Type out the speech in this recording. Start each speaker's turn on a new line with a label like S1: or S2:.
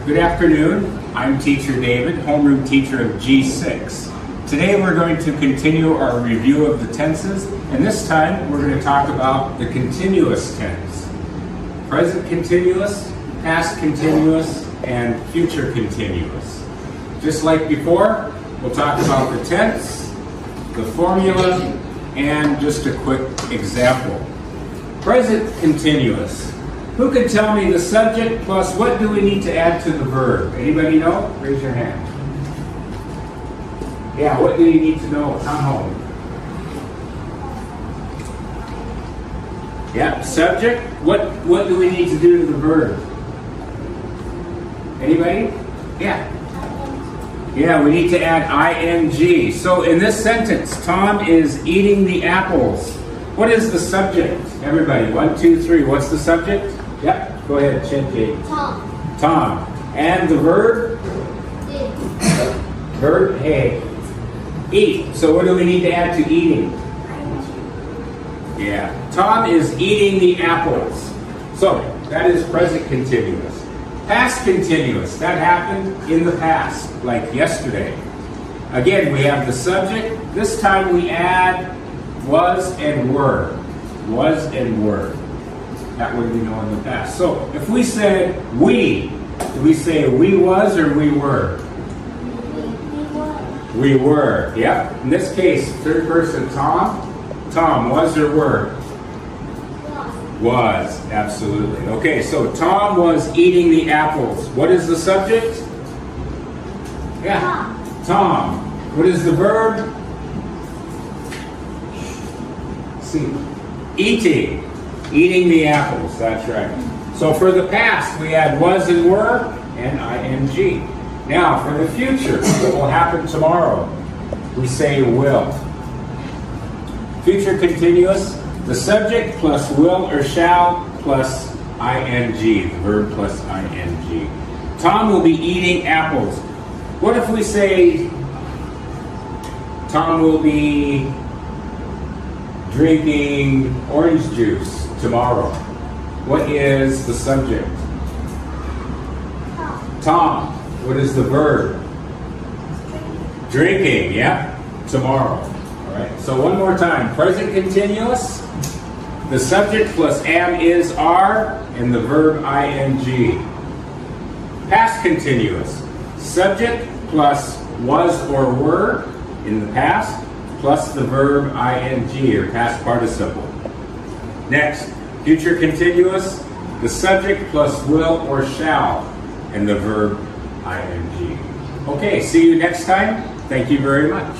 S1: Good afternoon. I'm Teacher David, homeroom teacher of G6. Today we're going to continue our review of the tenses, and this time we're going to talk about the continuous tense. Present continuous, past continuous, and future continuous. Just like before, we'll talk about the tense, the formula, and just a quick example. Present continuous. Who can tell me the subject plus what do we need to add to the verb? Anybody know? Raise your hand. Yeah, what do you need to know? Come home. Yeah, subject. What do we need to do to the verb? Anybody? Yeah. Yeah, we need to add ing. So in this sentence, Tom is eating the apples. What is the subject? Everybody, 1, 2, 3. What's the subject? Yep, go ahead, Chinky.
S2: Tom.
S1: Tom. And the verb?
S2: Did.
S1: Verb, hey. Eat. So what do we need to add to eating? Yeah. Tom is eating the apples. So that is present continuous. Past continuous. That happened in the past, like yesterday. Again, we have the subject. This time we add was and were. Was and were. That way we know in the past. So if we said we, do we say we was or we were? We were. Yeah. In this case, third person, Tom. Tom, was or were? Was. Absolutely. Okay, so Tom was eating the apples. What is the subject? Yeah. Tom. What is the verb? See. Eating. Eating the apples. That's right. So for the past, we add was and were and ing. Now, for the future, what will happen tomorrow? We say will. Future continuous, the subject plus will or shall plus ing, the verb plus ing. Tom will be eating apples. What if we say Tom will be drinking orange juice tomorrow? What is the subject? Tom. What is the verb? Drinking, yeah? Tomorrow. All right, so one more time. Present continuous, the subject plus am, is, are, and the verb ing. Past continuous, subject plus was or were in the past, plus the verb ing, or past participle. Next, future continuous, the subject plus will or shall, and the verb ing. Okay, see you next time. Thank you very much.